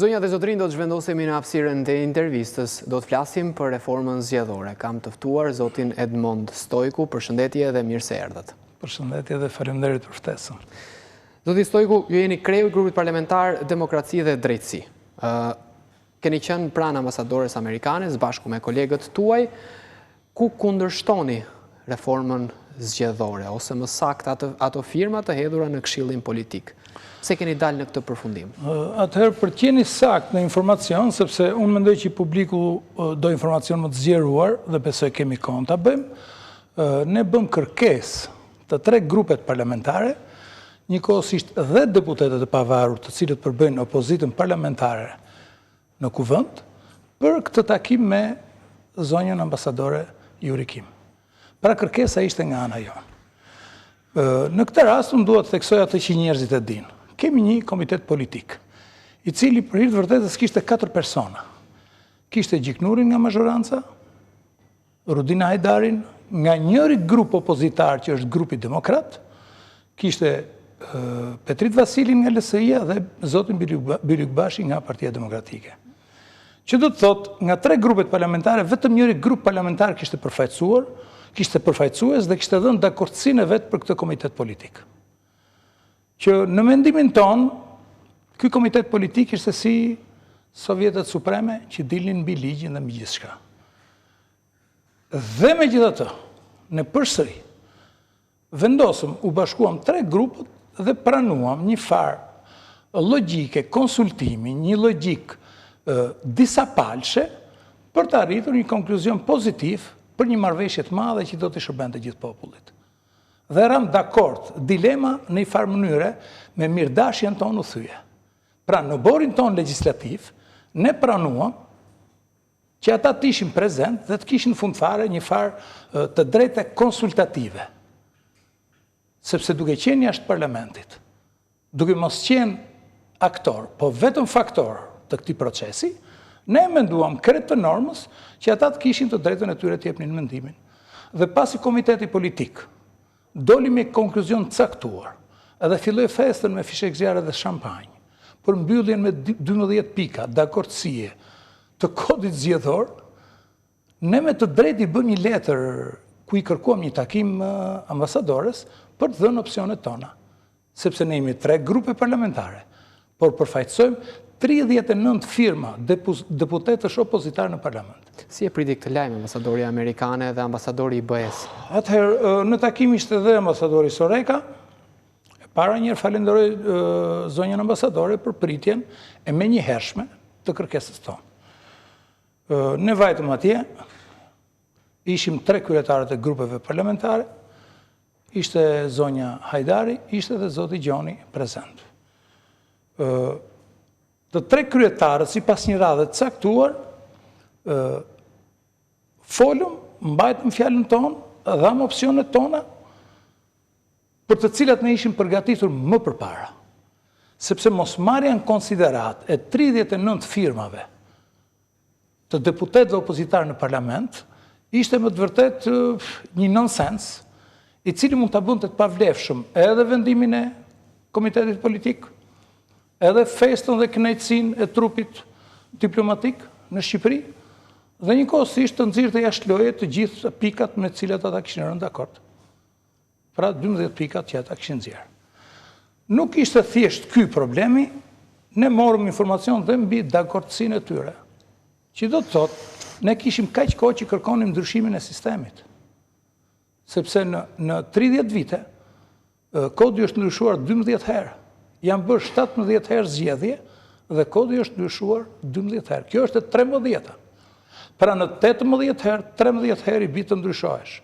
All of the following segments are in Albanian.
Zonja dhe zotrin, do të zhvendosemi në hapësirën të intervistës. Do të flasim për reformën zgjedhore. Kam të ftuar zotin Edmond Stojku. Përshëndetje dhe mirë se erdhët. Përshëndetje dhe faleminderit për ftesën. Zoti Stojku, ju jeni kreu i grupit parlamentar Demokraci dhe Drejtësi. Keni qenë pranë ambasadores amerikane, bashku me kolegët tuaj, ku kundërshtoni reformën zgjedhore, ose më saktë ato firma të hedhura në këshillin politik. Se keni dalë në këtë përfundim? Atëherë, për të qenë sakt në informacion, sepse unë mendoj që publiku do informacion më të zgjeruar dhe besoj kemi kohë ta bëjmë, ne bëm kërkesë të 3 grupet parlamentare, njëkohësisht dhe deputetët e pavarur të cilët përbëjnë opozitën parlamentare në kuvend, për këtë takim me zonjën ambasadore Juri Kim. Pra kërkesa ishte nga ana jonë. Në këtë rast, unë duhet të theksoj atë që njerëzit e dinë. Kemi një komitet politik, i cili për hir të vërtetës kishte 4 persona. Kishte Gjiknurin nga mazhoranca, Rudina Hajdarin, nga njëri grup opozitar që është grupi demokrat, kishte Petrit Vasilin nga LSI-ja dhe zotin Bylikbashi nga Partia Demokratike. Që do të thotë, nga 3 grupet parlamentare, vetëm njëri grup parlamentar kishte përfaqësues dhe kishte dhënë dakordsinë e vet për këtë komitet politik. Që në mendimin ton, ky komitet politik ishte si Sovjetet Supreme që dilnin mbi ligjin dhe mbi gjithçka. Dhe megjithatë, ne përsëri vendosëm, u bashkuam 3 grupet dhe pranuam një farë logjike konsultimi, një logjik disa palshe për të arritur një konkluzion pozitiv për një marrëveshje të madhe që do të shërbente gjithë popullit. Dhe ram dakord, dilema në një farë mënyre me mirëdashjen tonë u thyje. Pra në borin tonë legislativ, ne pranuam që ata të ishin prezent dhe të kishin fundfare një farë të drejte konsultative. Sepse duke qenë jashtë parlamentit, duke mos qenë aktor, po vetëm faktor të këtij procesi, ne menduam krejt të normës që ata të kishin të drejtën e tyre të jepnin mendimin. Dhe pasi komiteti politik doli me konkluzion të caktuar, edhe filloi festën me fishek zjarre dhe shampanjë, për mbylljen me 12 pika dakordësie të kodit zgjedhor, ne me të drejtë i bëm një letër ku i kërkuam një takim ambasadores për të dhënë opsionet tona, sepse ne jemi 3 grupe parlamentare, por përfaqësojmë 39 firma deputetësh opozitar në parlament. Si e priti këtë lajm ambasadori amerikane dhe ambasadori i BE-s? Atëherë, në takim ishte dhe ambasadori Soreka, para njerë falenderoj zonjën ambasadore për pritjen e menjëhershme të kërkesës tonë. Ne vajtëm atje, ishim 3 kryetarët e grupeve parlamentare, ishte zonja Hajdari, ishte dhe zoti Gjoni prezent. Të 3 kryetarët, si pas një radhe të caktuar, folëm, mbajtëm fjalën tonë, dham opsionet tona, për të cilat ne ishim përgatitur më përpara. Sepse mos marrja në konsiderat e 39 firmave të deputetëve opozitarë në parlament, ishte më të vërtet një nonsens, i cili mund të bënte të pavlefshëm edhe vendimin e komitetit politik, edhe festën dhe kënaqësinë e trupit diplomatik në Shqipëri, dhe njëkohësisht të nxirrte jashtë loje të gjithë pikat me të cilat ata kishin rënë dakord. Pra 12 pikat që ata kishin nxjerrë. Nuk ishte thjesht ky problemi, ne morëm informacion dhe mbi dakordsinë e tyre. Që do të thotë, ne kishim kaq kohë që kërkonim ndryshimin e sistemit. Sepse në 30 vite, kodi është ndryshuar 12 herë. Janë bërë 17 herë zgjedhje dhe kodi është ndryshuar 12 herë. Kjo është e 13-ta. Pra në 18 herë, 13 herë i bi të ndryshohesh.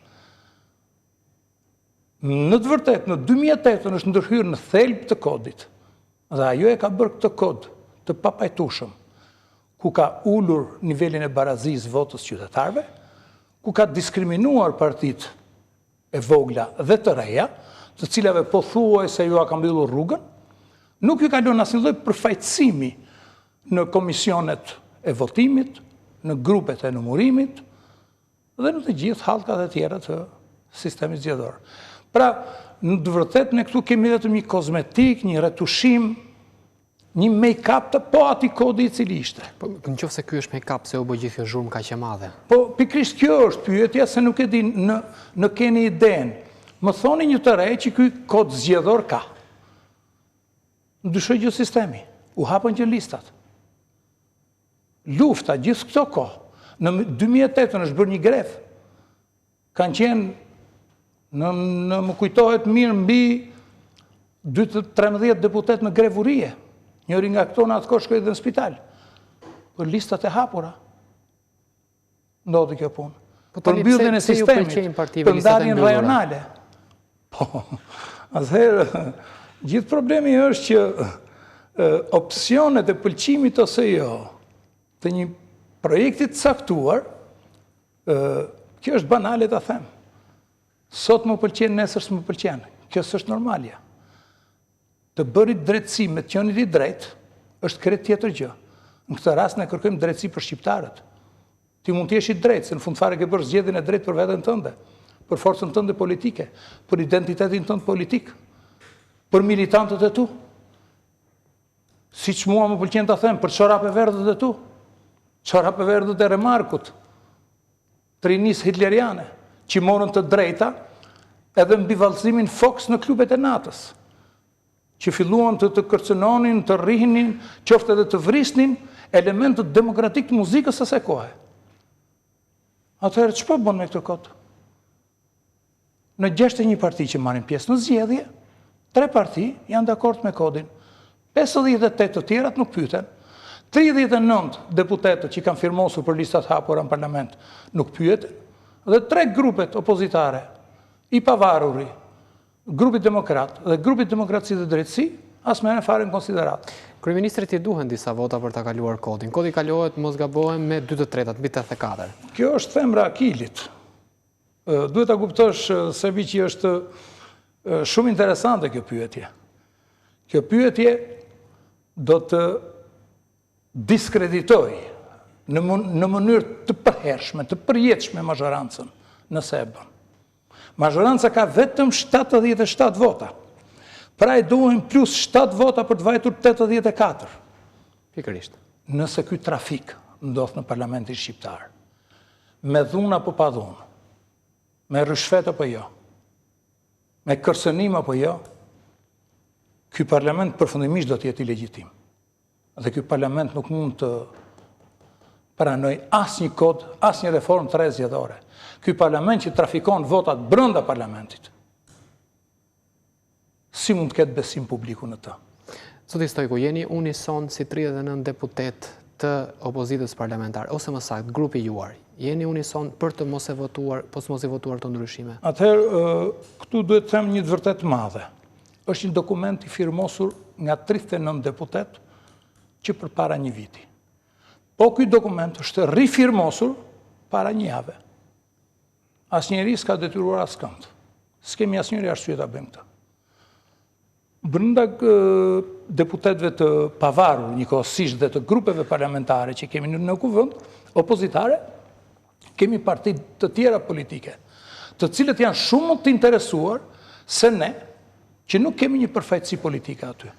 Në të vërtet, në 2008 është ndërhyrë në thelb të kodit, dhe ajo e ka bërë këtë kod të papajtueshëm, ku ka ulur nivelin e barazisë votës qytetarëve, ku ka diskriminuar partitë e vogla dhe të reja, të cilave po thuaj se ju a ka mbyllur rrugën, nuk ju ka lënë asnjë lloj përfaqësimi në komisionet e votimit, në grupet e numërimit dhe në të gjithë hallkat e tjera të sistemit zgjedhor. Pra, në të vërtetë ne këtu kemi vetëm një kozmetik, një retushim, një make-up të po ati kodi I cili ishte. Po, në qoftë se ky është make-up, se u bë gjithë kjo zhurmë kaq e madhe. Po, pikrisht kjo është pyetja se nuk e di në keni idenë. Më thoni një të rej që ky kod zgjedhor ka. Ndryshoi gjithë sistemi. U hapën që listat. Lufta, gjithë këto kohë. Në 2008 është bërë një gref. Kanë qenë, më kujtohet mirë, mbi 13 deputet në grevurie. Njëri nga këto në atë kohë shkoi dhe në spital. Për listat e hapura. Ndodhi kjo punë. Për mbylljen e sistemit, për ndarjen rajonale. Po, atëherë, gjithë problemi është që opsionet e pëlqimit ose jo të një projektit caktuar, kjo është banale ta them. Sot më pëlqen, nesër s'më pëlqen. Kjo s'është normalja. Të bërit drejtësi me të qenit I drejt është krejt tjetër gjë. Në këtë rast ne kërkojmë drejtësi për shqiptarët. Ti mund të jesh I drejtë, se në fund fare ke bërë zgjedhjen e drejtë për veten tënde, për forcën tënde politike, për identitetin tënd politik, për militantët e tu. Siç mua më pëlqen ta them, për çorape verdhët e tu, çorape verdhët e Remarkut, trinis hitleriane, që morën të drejta edhe mbi vallëzimin Fox në klubet e natës, që filluan të kërcënonin, të rrihnin, qoftë edhe të vrisnin elementët demokratik të muzikës asaj kohe. Atëherë ç'po bën me këtë kod? Në 61 parti që marrin pjesë në zgjedhje, 3 parti janë dakord me kodin. 58 të tjerat nuk pyeten. 39 deputetët që kanë firmosur për listat hapura në parlament nuk pyeten. Dhe 3 grupet opozitare, I pavaruri, grupi demokrat dhe grupi demokraci dhe drejtësi, as merren fare në konsiderat. Kryeministrit I duhen disa vota për ta kaluar kodin. Kodi kalohet, mos gabohem, me 2/3 mbi 84. Kjo është themra Akilit. Duhet ta kuptosh se që është shumë interesante kjo pyetje. Kjo pyetje do të diskreditoj në mënyrë të përhershme, të përjetshme mazhorancën, nëse e bën. Mazhoranca ka vetëm 77 vota. Pra I duhen plus 7 vota për të vajtur 84. Pikërisht. Nëse ky trafik ndodh në parlamentin shqiptar, me dhunë apo pa dhunë, me rishfet apo jo, me kërcënim apo jo, ky parlament përfundimisht do të jetë I legjitim. Dhe ky parlament nuk mund të pranoj asnjë kod, asnjë reformë të re zgjedhore. Ky parlament që trafikon votat brenda parlamentit, si mund të ketë besim publiku në të? Zoti Stojku, jeni unison si 39 deputet të opozitës parlamentare, ose më saktë, grupi juar. Jeni unison për të mos e votuar, mos i votuar të ndryshime? Atëherë, këtu duhet të them një të vërtet madhe. Është një dokument I firmosur nga 39 deputet që përpara një viti. Po ky dokument është rifirmosur para një jave. Asnjëri s'ka detyruar askënd. S'kemi asnjëri arsye ta bëjmë këtë. Brenda deputetëve të pavarur njëkohësisht dhe të grupeve parlamentare që kemi në kuvend opozitare, kemi parti të tjera politike, të cilët janë shumë të interesuar se ne, që nuk kemi një përfaqësi politike aty.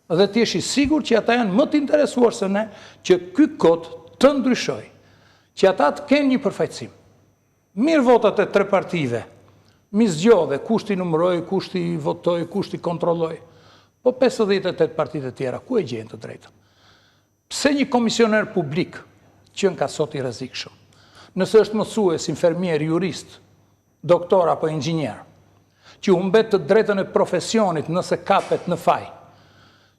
Dhe ti je I sigurt që ata janë më të interesuar se ne që ky kod të ndryshojë, që ata të kenë një përfaqësim. Mirë votat e 3 partive, mi zgjodhe, kushti numëroj, kushti votoj, kushti kontrolloj. Po 58 partitë e tjera, ku e gjenë të drejtën? Pse një komisioner publik, që në ka sot I rrezikshëm, nëse është mësues, infermier, jurist, doktor apo inxhinier, që humbet të drejtën e profesionit nëse kapet në faj,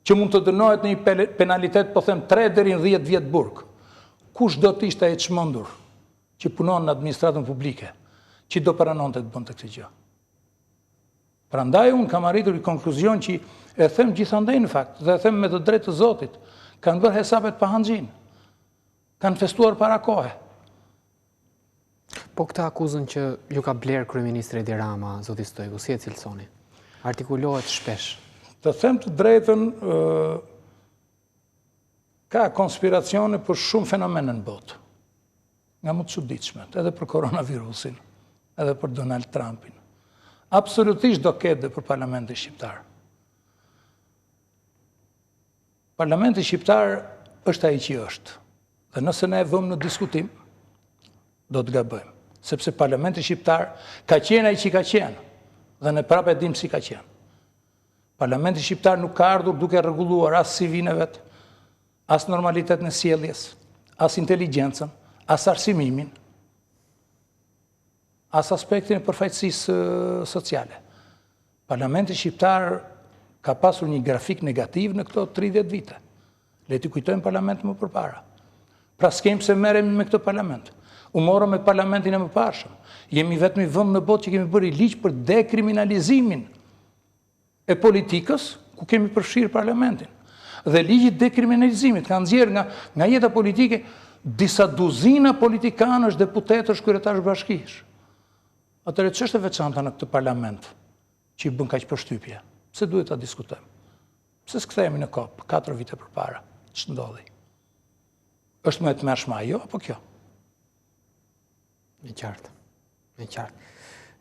që mund të dënohet në një penalitet, po them 3 deri në 10 vjet burg, kush do të ishte ai çmendur që punon në administratën publike, që do pranonte të bënte këtë gjë. Prandaj unë kam arritur I konkluzion që e them gjithandej në fakt, dhe e them me të drejtë të Zotit, kanë bërë hesapet pa hanxhin, kanë festuar para kohe. Po këtë akuzën që ju ka bler kryeministri Edi Rama, zoti Stojku, si e cilësoni? Artikulohet shpesh. Të them të drejtën, ka konspiracione për shumë fenomene në botë, nga më të çuditshmet, edhe për koronavirusin, edhe për Donald Trumpin. Absolutisht do ketë dhe për parlamentin shqiptar. Parlamenti shqiptar është ai që është. Dhe nëse ne e vëmë në diskutim, do të gabojmë. Sepse Parlamenti shqiptar ka qenë ai që ka qenë. Dhe ne prapë e dim si ka qenë. Parlamenti shqiptar nuk ka ardhur duke rregulluar as CV-n e vet, as normalitetin e sjelljes, as inteligjencën, as arsimimin, as aspektin e përfaqësisë sociale. Parlamenti shqiptar ka pasur një grafik negativ në këto 30 vite. Le t'i kujtojmë parlamentin më përpara. Pra s'kem se merremi me këtë parlament. U morëm me parlamentin e mëparshëm. Jemi vetëm i vend në botë që kemi bërë ligj për dekriminalizimin e politikës, ku kemi përfshirë parlamentin. Dhe ligji i dekriminalizimit ka nxjerrë nga jeta politike disa duzina politikanësh, deputetësh, kryetarësh bashkish. Atëherë ç'është e veçanta në këtë parlament që i bën kaq përshtypje? Pse duhet ta diskutojmë? Pse s'kthehemi në kopë 4 vite përpara? Ç'ndodhi? Është më e tmerrshme ajo apo kjo? Me qartë.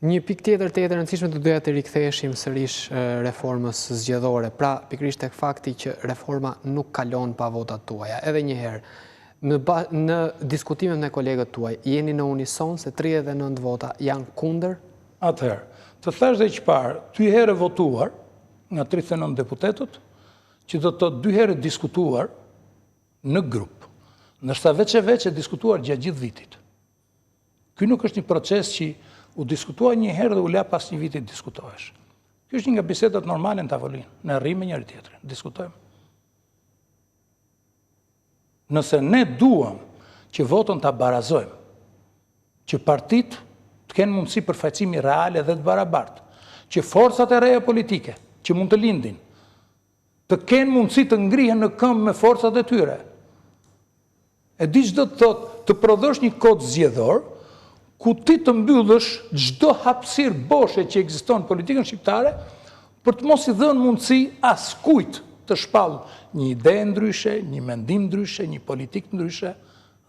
Një pikë tjetër të rëndësishme të doja të riktheheshim sërish reformës zgjedhore, pra pikërisht tek fakti që reforma nuk kalon pa votat tuaja. Edhe një herë, në diskutimet me kolegët tuaj, jeni në unison se 39 vota janë kundër? Atëherë, të thash dhe që parë, 2 herë votuar nga 39 deputetët, që do të 2 herë diskutuar në grup, ndërsa veç e diskutuar gjatë gjithë vitit. Ky nuk është një proces që u diskutua një herë dhe u la pas një viti diskutohesh. Ky është një nga bisedat normale në tavolinë, në rrim me njëri tjetrin, diskutojmë. Nëse ne duam që votën ta barazojmë, që partit të kenë mundësi përfaqësimi reale dhe të barabartë, që forcat e reja politike, që mund të lindin, të kenë mundësi të ngrihen në këmbë me forcat e tyre. E di çdo të thotë të prodhosh një kod zgjedhor, ku ti të mbyllësh çdo hapësirë boshe që ekziston në politikën shqiptare, për të mos i dhënë mundësi askujt të shpallë një ide ndryshe, një mendim ndryshe, një politikë ndryshe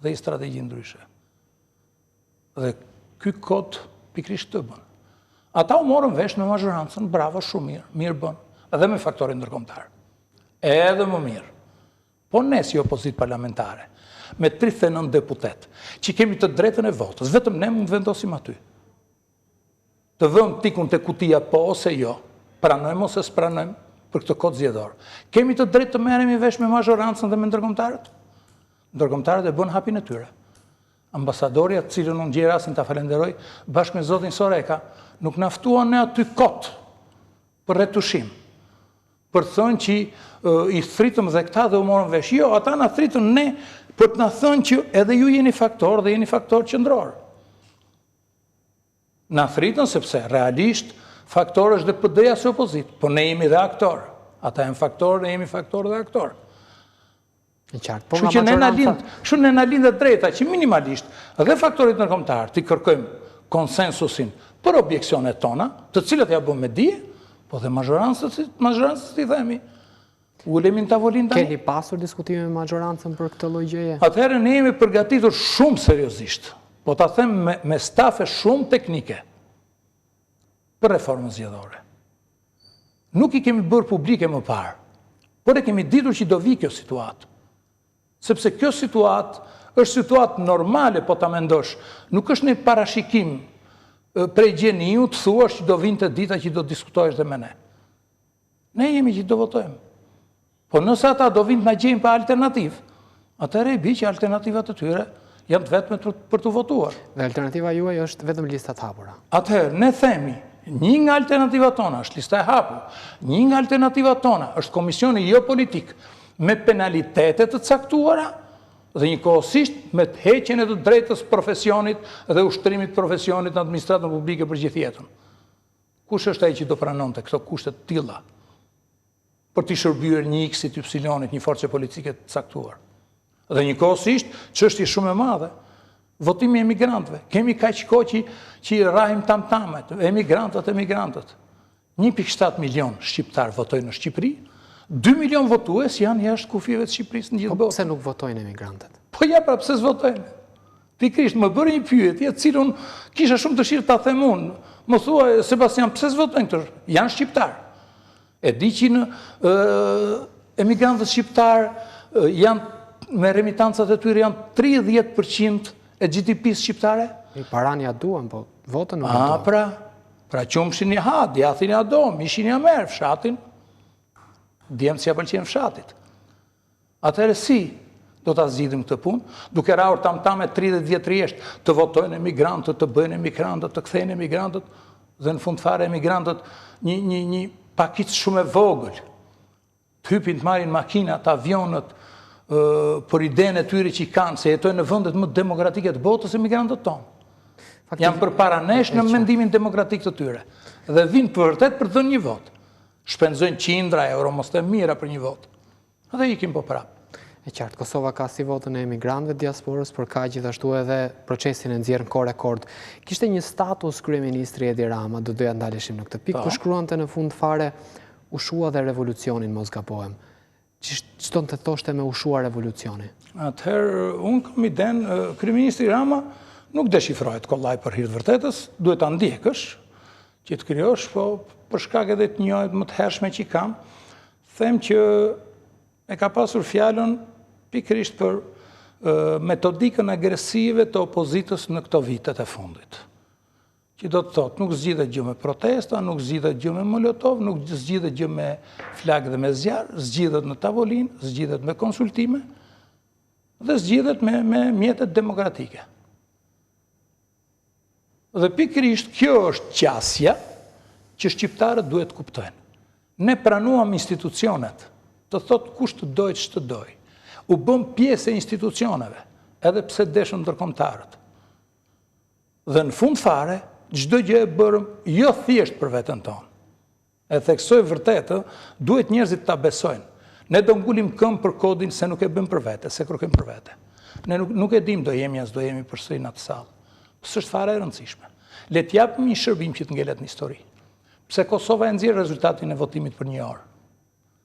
dhe një strategji ndryshe. Dhe ky kod pikërisht të bën. Ata u morën vesh me mazhorancën, bravo, shumë mirë bën, edhe me faktorin ndërkombëtar. Edhe më mirë. Po ne si opozitë parlamentare, me 39 deputet, që kemi të drejtën e votës, vetëm ne mund vendosim aty. Të vëmë tikun të kutia po ose jo, pranojmë ose s'pranojmë për këtë kod zgjedhor. Kemi të drejtë të merremi vesh me mazhorancën dhe me ndërkombëtarët? Ndërkombëtarët e bën hapin e tyre. Ambasadorja, të cilën unë gjerasin ta falenderoj, bashkë me zotin Soreka, nuk na ftuan ne aty kot për retushim. Për thënë që i thritëm dhe këta dhe u morën vesh. Jo, ata na thritën ne për të na thënë që edhe ju jeni faktor dhe jeni faktor qendror. Na thritën sepse realisht faktor është dhe PD-ja së opozitë, po ne jemi dhe aktor. Ata janë faktor, ne jemi faktor dhe aktor. Kështu që ne na lind drejta që minimalisht edhe faktorit ndërkombëtar të kërkojmë konsensusin për objeksionet tona, të cilat ja bëm me dije, po dhe mazhorancës t'i themi. Ulemi në tavolinë tani. Keni pasur diskutime me mazhorancën për këtë lloj gjëje? Atëherë ne jemi përgatitur shumë seriozisht, po ta them me stafe shumë teknike për reformën zgjedhore. Nuk i kemi bërë publike më parë, por e kemi ditur që do vi kjo situatë. Sepse kjo situatë është situatë normale, po ta mendosh, nuk është një parashikim prej gjeniu të thuash që do vinte dita që do diskutohesh dhe me ne. Ne jemi që do votojmë. Po nëse ata do vinë të na gjejnë pa alternativë, atëherë e bi që alternativat të tyre janë të vetme për të votuar. Dhe alternativa juaj është vetëm listat hapura. Atëherë, ne themi, një nga alternativat tona është lista e hapur, një nga alternativat tona është komisioni jo politik me penalitetet të caktuara dhe njëkohësisht me të heqjen e të drejtës profesionit dhe ushtrimit profesionit në administratën publike për gjithë jetën. Kush është ai që do pranonte këto kushte të tilla për të shërbyer një X-it, Y-it, një force politike të caktuar? Dhe njëkohësisht, çështje shumë e madhe, votimi i emigrantëve. Kemi kaq kohë që rrahim tamtamet, emigrantët. 1.7 milion shqiptar votojnë në Shqipëri, 2 milion votues janë jashtë kufive të Shqipërisë në gjithë botën. Po pse nuk votojnë emigrantët? Po ja, pra pse s'votojnë? Pikërisht më bëri një pyetje, të cilën kisha shumë dëshirë ta them unë. Më thua, Sebastian, pse s'votojnë këto? Janë shqiptar. E di që emigrantët shqiptarë janë me remitancat e tyre janë 30% e GDP-së shqiptare. Paran ja duan, po votën nuk ja duan. Pra qumshin ja ha, djathin ja do, mishin ja merë, fshatin, djemë që ja pëlqen fshatit. Atëherë si do të zgjidhim këtë punë, duke raur tam-tame 30 vjetë rjeshtë të votojnë emigrantët, të bëjnë emigrantët, të kthejnë emigrantët, dhe në fund fare emigrantët një pakic shumë e vogël, të hypin të marrin makinat, avionët, për idenë e tyre që i kanë, se jetojnë në vëndet më demokratike të botës emigrantët tonë. Janë për paranesh në mendimin demokratik të tyre. Dhe vinë për vërtet për të dhënë një votë. Shpenzojnë qindra euro, mos të mira për një votë. Dhe ikim po prapë. E qartë, Kosova ka si votën e emigrantëve diasporës, por ka gjithashtu edhe procesin e nxjerrë në ko-rekord. Kishte një status kryeministri Edi Rama, do doja ndaleshim në këtë pikë, po shkruante në fund fare ushua dhe revolucionin, mos gapohem. Ç'do të thoshte me ushua revolucioni? Atëherë, unë kam idenë, kryeministri Rama nuk deshifrohet kollaj për hir të vërtetës, duhet ta ndjekësh, që të krijosh, po për shkak edhe të njohjet më të hershme që i kam, them që e ka pasur fjalën pikërisht për metodikën agresive të opozitës në këto vitet e fundit. Që do të thotë, nuk zgjidhet gjë me protesta, nuk zgjidhet gjë me molotov, nuk zgjidhet gjë me flak dhe me zjarr, zgjidhet në tavolinë, zgjidhet me konsultime dhe zgjidhet me mjetet demokratike. Dhe pikërisht kjo është qasja që shqiptarët duhet kuptojnë. Ne pranuam institucionet, të thotë kush të dojë që të dojë. U bëm pjesë e institucioneve, edhe pse deshën ndërkombëtarët. Dhe në fund fare, çdo gjë e bërëm jo thjesht për veten tonë. E theksoj vërtetë, duhet njerëzit ta besojnë. Ne do ngulim këmbë për kodin se nuk e bëjmë për vete, se kërkojmë për vete. Ne nuk e dim do jemi as do jemi përsëri në atë sallë. S'është fare e rëndësishme. Le të japim një shërbim që të ngelet në histori. Pse Kosova e nxjerr rezultatin e votimit për një orë?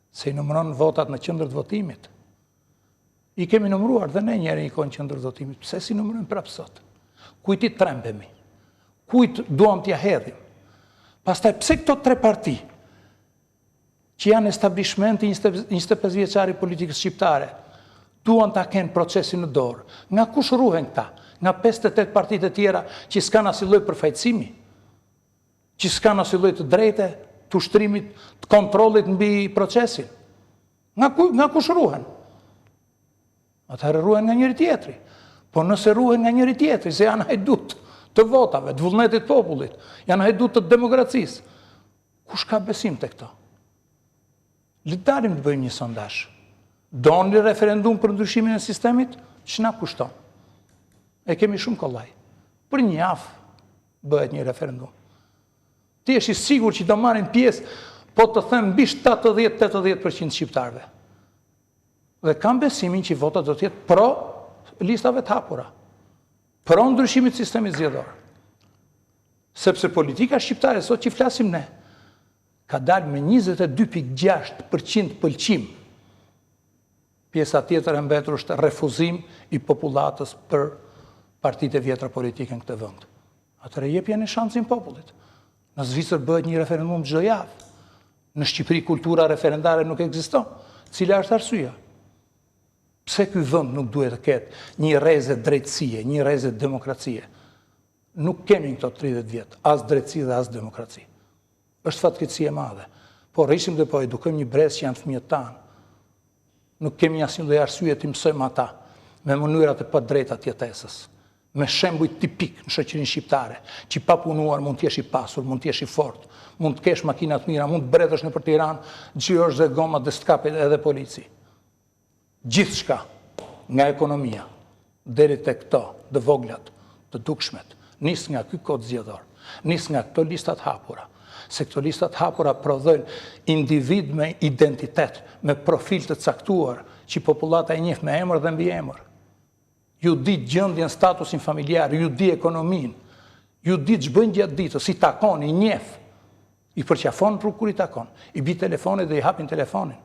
Se i numëron votat në qendër të votimit. I kemi numëruar dhe ne njëri i kohë në qendër të votimit. Pse si numërojmë prapë sot? Kujt i trembemi? Kujt duam t'ja hedhim? Pastaj pse këto tre parti që janë establishmenti 25 vjeçari politikës shqiptare duan ta kenë procesin në dorë? Nga kush ruhen këta? Nga 58 partitë e tjera që s'kan asnjë lloj përfaqësimi, që s'kan asnjë lloj të drejte, të ushtrimit, të kontrollit mbi procesin. Nga kush ruhen? Atëherë ruhen nga njëri tjetri. Po nëse ruhen nga njëri tjetri, se janë hajdut të votave, të vullnetit popullit, janë hajdut të demokracisë, kush ka besim te këto? Le të dalim të bëjmë një sondazh. Doni referendum për ndryshimin e sistemit? Ç'na kushton? E kemi shumë kollaj. Për një javë bëhet një referendum. Ti je i sigurt që do marrin pjesë, po të them mbi 70-80% shqiptarëve. Dhe kam besimin që votat do të jetë pro listave të hapura, pro ndryshimit të sistemit zgjedhor. Sepse politika shqiptare sot që flasim ne, ka dalë me 22.6% pëlqim. Pjesa tjetër e mbetur është refuzim i popullatës për partitë e vjetra politike në këtë vend. Atëherë jepja një shansin popullit. Në Zvicër bëhet një referendum çdo javë. Në Shqipëri kultura referendare nuk ekziston. Cila është arsyeja? Pse ky vend nuk duhet të ketë një rrezë drejtësie, një rrezë demokracie? Nuk kemi këto 30 vjet, as drejtësi dhe as demokraci. Është fatkeqësi e madhe. Po rrishim dhe po edukojmë një brez që janë fëmijët tanë. Nuk kemi asnjë lloj arsye të mësojmë ata me mënyrat e padrejta të jetesës, me shembuj tipik në shoqërinë shqiptare, që pa punuar mund të jesh i pasur, mund të jesh i fortë, mund të kesh makina të mira, mund të bredhësh nëpër Tiranë, xhirosh dhe goma dhe s'kapet edhe polici. Gjithçka, nga ekonomia deri tek këto të voglat, të dukshmet, nis nga ky kod zgjedhor, nis nga këto listat hapura. Se këto listat hapura prodhojnë individ me identitet, me profil të caktuar, që popullata e njeh me emër dhe mbi emër. Ju di gjendjen, statusin familjar, ju di ekonominë, ju di ç'bën gjatë ditës, i takon, i njeh, i përqafon për kur i takon, i bi telefonit dhe i hapin telefonin.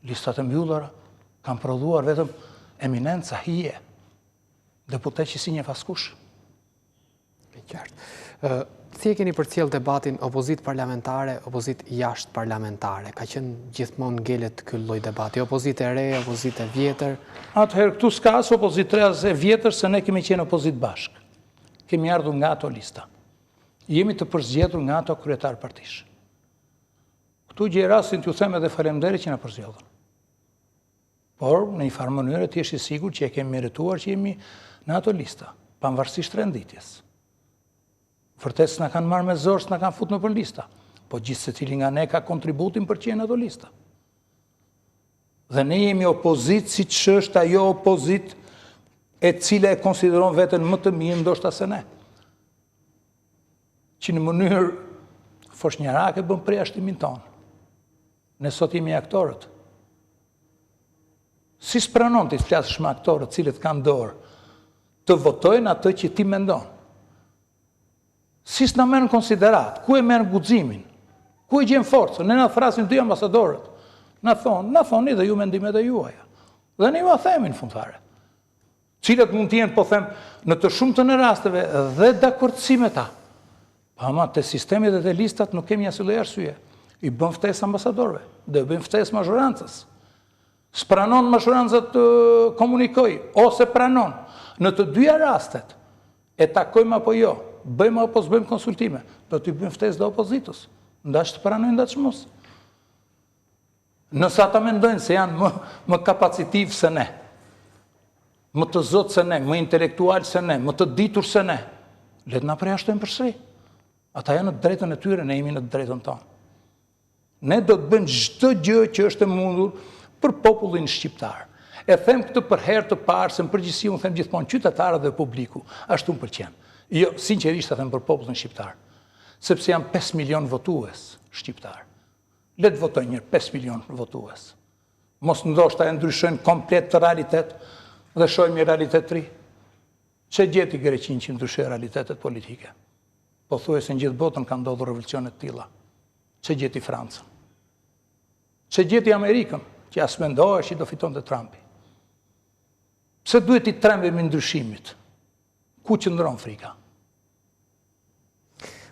Listat e mbyllura kanë prodhuar vetëm eminenca hije, deputet që si njeh askush. Qartë. Si e keni përcjell debatin opozit parlamentare, opozit jashtë parlamentare? Ka qenë gjithmonë ngelet ky lloj debati, opozit e re, opozit e vjetër? Atëherë këtu s'ka as opozit re as e vjetër, se ne kemi qenë opozit bashkë. Kemi ardhur nga ato lista. Jemi të përzgjedhur nga ato kryetar partish. Këtu gjej rastin t'ju them edhe faleminderit që na përzgjedhën. Por, në një farë mënyrë ti je i sigurt që e kemi merituar që jemi në ato lista, pavarësisht renditjes. Vërtet s'na kanë marrë me zor, s'na kanë futur në për lista, po gjithë secili nga ne ka kontributin për që jenë ato lista. Dhe ne jemi opozit si që është ajo opozit e cila e konsideron veten më të mirë ndoshta se ne. Që në mënyrë foshnjarake bën përjashtimin tonë. Ne sot jemi aktorët. Si s'pranon të flasësh me aktorët cilët kanë dorë të votojnë atë që ti mendon. Si s'na merr në konsiderat, ku e merr guximin, ku e gjen forcën, ne na thrasin dy ambasadorët. Na thoni dhe ju mendimet e juaja. Dhe ne ju a themi në fund fare. Cilat mund të jenë, po them, në të shumtën e rasteve dhe dakordsi me ta. Ama te sistemi dhe te listat nuk kemi asnjë lloj arsye. I bën ftesë ambasadorëve, dhe i bën ftesë mazhorancës. S'pranon mazhoranca të komunikoj, ose pranon. Në të dyja rastet, e takojmë apo jo, bëjmë apo s'bëjmë konsultime, do t'i bëjmë ftesë dhe opozitës. Ndaç të pranojnë, ndaç mos. Nëse ata mendojnë se janë më kapacitiv se ne, më të zotë se ne, më intelektual se ne, më të ditur se ne, le të na përjashtojnë përsëri. Ata janë në drejtën e tyre, ne jemi në drejtën tonë. Ne do të bëjmë çdo gjë që është e mundur për popullin shqiptar. E them këtë për herë të parë, se në përgjithësi unë them gjithmonë qytetarët dhe publiku, ashtu më pëlqen. Jo, sinqerisht e them për popullin shqiptar, sepse janë 5 milion votues shqiptar. Le të votojnë njërë 5 milion votues. Mos ndoshta e ndryshojnë komplet të realitet dhe shojmë një realitet të ri. Që gjeti Greqinë që ndryshoj realitetet politike? Po thuaj se në gjithë botën kanë ndodhur revolucionet të tilla. Që gjeti Francën? Që gjeti Amerikën, që as mendohesh që do fitonte Trumpi? Pse duhet i trembemi ndryshimit? Ku qëndron frika?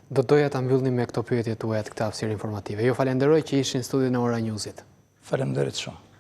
Do doja ta mbyllnim me këto pyetje tuaja të këtë hapësirë informative. Ju falenderoj që ishin në studion e Ora Newsit. Faleminderit shumë.